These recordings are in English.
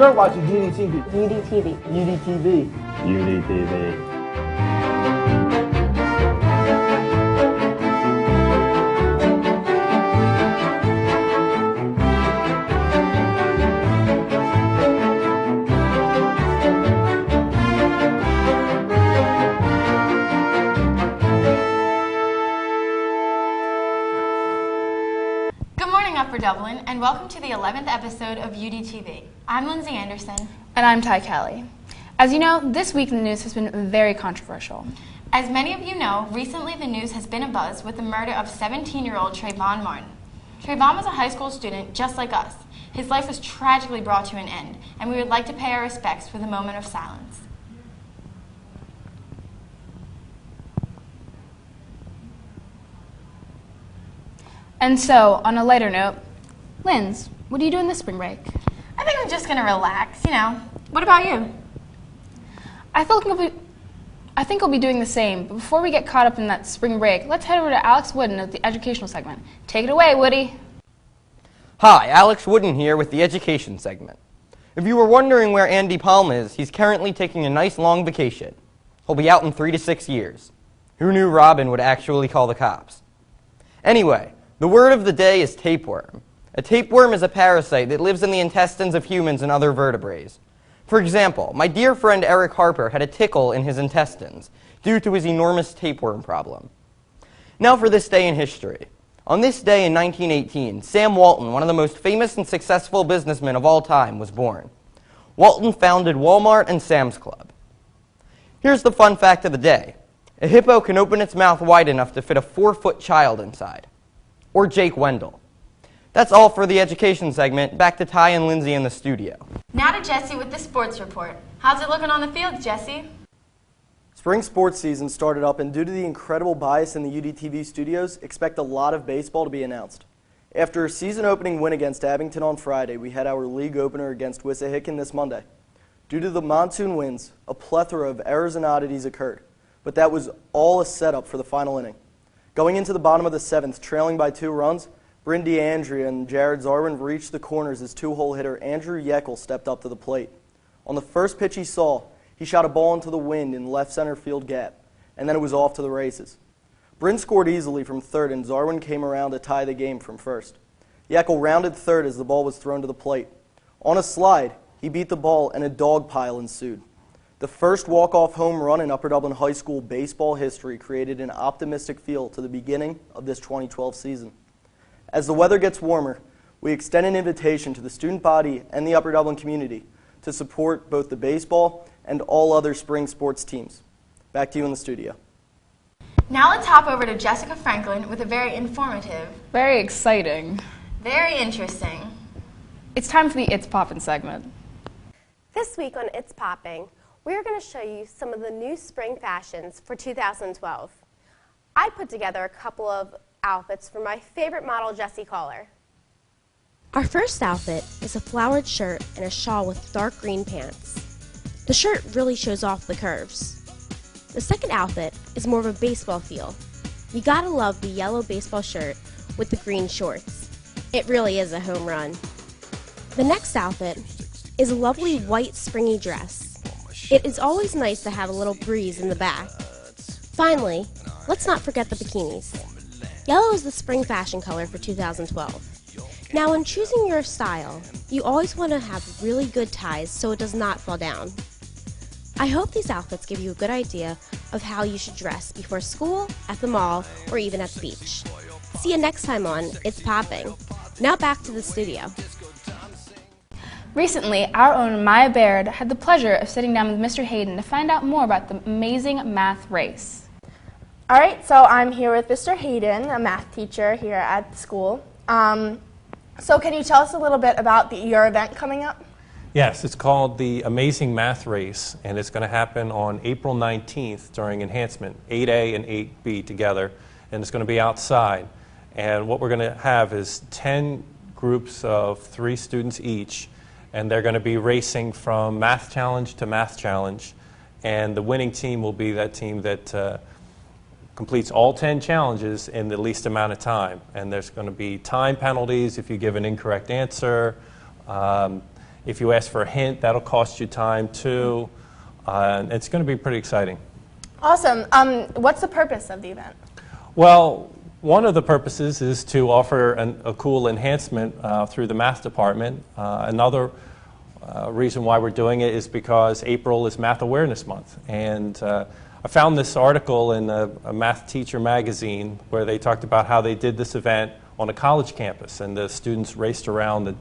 You're watching UDTV. UDTV. UDTV. UDTV. Upper Dublin, and welcome to the 11th episode of UDTV. I'm Lindsay Anderson. And I'm Ty Kelly. As you know, this week in the news has been very controversial. As many of you know, recently the news has been abuzz with the murder of 17-year-old Trayvon Martin. Trayvon was a high school student just like us. His life was tragically brought to an end, and we would like to pay our respects with a moment of silence. And so, on a lighter note, Linz, what are you doing this spring break? I think I'm just going to relax, you know. What about you? I think I'll be doing the same, but before we get caught up in that spring break, let's head over to Alex Wooden at the educational segment. Take it away, Woody. Hi, Alex Wooden here with the education segment. If you were wondering where Andy Palm is, he's currently taking a nice long vacation. He'll be out in 3 to 6 years. Who knew Robin would actually call the cops? Anyway, the word of the day is tapeworm. A tapeworm is a parasite that lives in the intestines of humans and other vertebrates. For example, my dear friend Eric Harper had a tickle in his intestines due to his enormous tapeworm problem. Now for this day in history. On this day in 1918, Sam Walton, one of the most famous and successful businessmen of all time, was born. Walton founded Walmart and Sam's Club. Here's the fun fact of the day. A hippo can open its mouth wide enough to fit a 4-foot child inside. Or Jake Wendell. That's all for the education segment. Back to Ty and Lindsay in the studio. Now to Jesse with the sports report. How's it looking on the field, Jesse? Spring sports season started up, and due to the incredible bias in the UDTV studios, expect a lot of baseball to be announced. After a season-opening win against Abington on Friday, we had our league opener against Wissahickon this Monday. Due to the monsoon winds, a plethora of errors and oddities occurred, but that was all a setup for the final inning. Going into the bottom of the 7th, trailing by 2 runs, Bryn DeAndrea and Jared Zarwin reached the corners as 2-hole hitter Andrew Yeckel stepped up to the plate. On the first pitch he saw, he shot a ball into the wind in left center field gap, and then it was off to the races. Bryn scored easily from third, and Zarwin came around to tie the game from first. Yeckel rounded third as the ball was thrown to the plate. On a slide, he beat the ball, and a dog pile ensued. The first walk-off home run in Upper Dublin High School baseball history created an optimistic feel to the beginning of this 2012 season. As the weather gets warmer, we extend an invitation to the student body and the Upper Dublin community to support both the baseball and all other spring sports teams. Back to you in the studio. Now let's hop over to Jessica Franklin with a very informative, Very exciting. very interesting. It's time for the It's Poppin' segment. This week on It's Popping, we're going to show you some of the new spring fashions for 2012. I put together a couple of outfits for my favorite model, Jessie Caller. Our first outfit is a flowered shirt and a shawl with dark green pants. The shirt really shows off the curves. The second outfit is more of a baseball feel. You gotta love the yellow baseball shirt with the green shorts. It really is a home run. The next outfit is a lovely white springy dress. It is always nice to have a little breeze in the back. Finally, let's not forget the bikinis. Yellow is the spring fashion color for 2012. Now, when choosing your style, you always want to have really good ties so it does not fall down. I hope these outfits give you a good idea of how you should dress before school, at the mall, or even at the beach. See you next time on It's Popping. Now back to the studio. Recently, our own Maya Baird had the pleasure of sitting down with Mr. Hayden to find out more about the amazing math race. All right, so I'm here with Mr. Hayden, a math teacher here at the school. So can you tell us a little bit about your event coming up? Yes, it's called the Amazing Math Race, and it's going to happen on April 19th during enhancement, 8A and 8B together, and it's going to be outside. And what we're going to have is 10 groups of 3 students each, and they're going to be racing from math challenge to math challenge, and the winning team will be that team that completes all 10 challenges in the least amount of time. And there's going to be time penalties if you give an incorrect answer. If you ask for a hint, that'll cost you time too. It's going to be pretty exciting. Awesome. What's the purpose of the event? Well, one of the purposes is to offer a cool enhancement through the math department. Another reason why we're doing it is because April is Math Awareness Month. And I found this article in a Math Teacher magazine where they talked about how they did this event on a college campus, and the students raced around the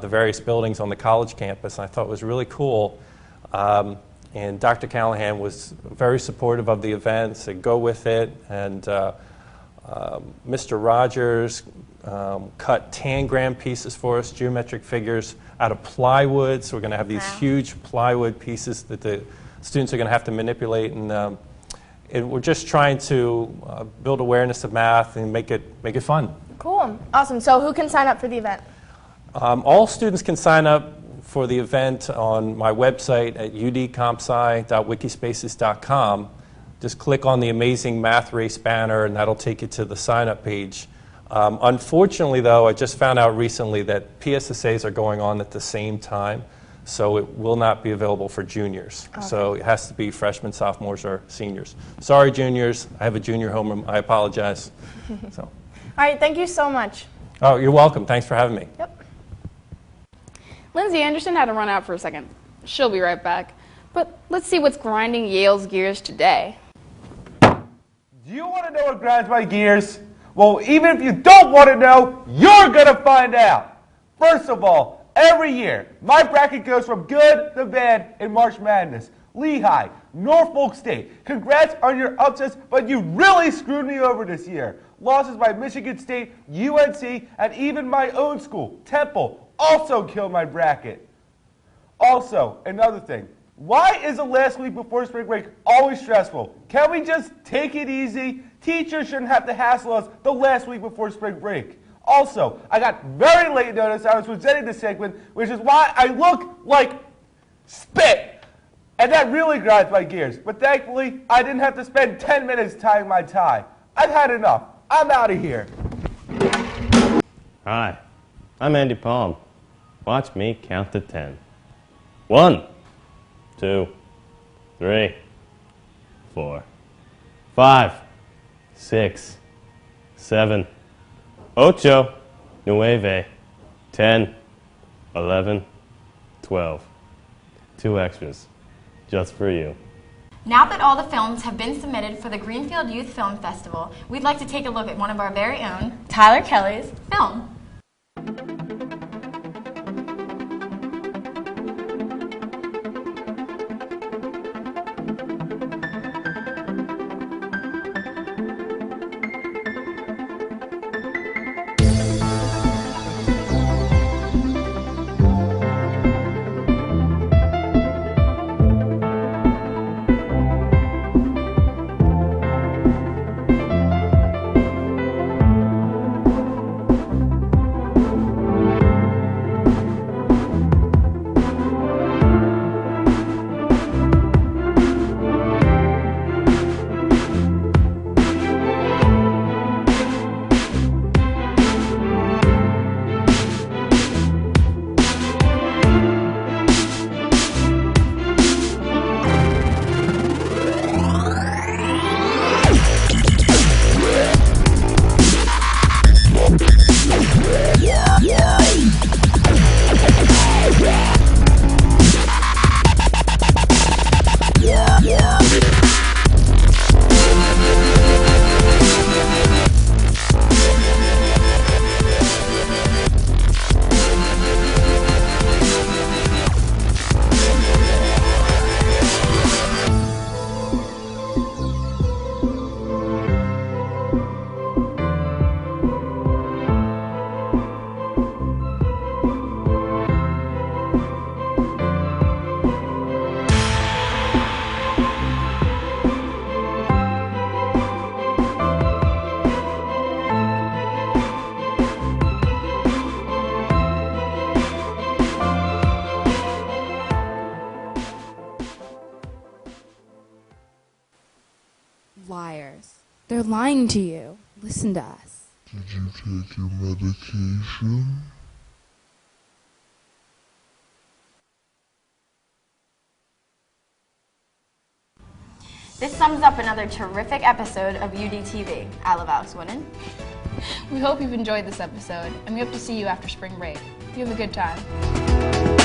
various buildings on the college campus. And I thought it was really cool. And Dr. Callahan was very supportive of the event, said go with it. And Mr. Rogers cut tangram pieces for us, geometric figures out of plywood. So we're going to have these huge plywood pieces that the students are going to have to manipulate. And we're just trying to build awareness of math and make it fun. Cool. Awesome. So who can sign up for the event? All students can sign up for the event on my website at udcompsci.wikispaces.com. Just click on the Amazing Math Race banner, and that'll take you to the sign-up page. Unfortunately, though, I just found out recently that PSSAs are going on at the same time, so it will not be available for juniors. Okay. So it has to be freshmen, sophomores, or seniors. Sorry, juniors. I have a junior homeroom. I apologize. So. All right. Thank you so much. Oh, you're welcome. Thanks for having me. Yep. Lindsay Anderson had to run out for a second. She'll be right back. But let's see what's grinding Yale's gears today. Do you want to know what grinds my gears? Well, even if you don't want to know, you're going to find out. First of all, every year, my bracket goes from good to bad in March Madness. Lehigh, Norfolk State, congrats on your upsets, but you really screwed me over this year. Losses by Michigan State, UNC, and even my own school, Temple, also killed my bracket. Also, another thing, why is the last week before spring break always stressful? Can we just take it easy? Teachers shouldn't have to hassle us the last week before spring break. Also, I got very late notice I was presenting this segment, which is why I look like spit. And that really grinds my gears. But thankfully, I didn't have to spend 10 minutes tying my tie. I've had enough. I'm out of here. Hi, I'm Andy Palm. Watch me count to 10. 1, 2, 3, 4, 5, 6, 7, 8, 9, 10, 11, 12. 2 extras, just for you. Now that all the films have been submitted for the Greenfield Youth Film Festival, we'd like to take a look at one of our very own, Tyler Kelly's film. Liars. They're lying to you. Listen to us. Did you take your medication? This sums up another terrific episode of UDTV. I love Alex Wooden. We hope you've enjoyed this episode, and we hope to see you after spring break. You have a good time.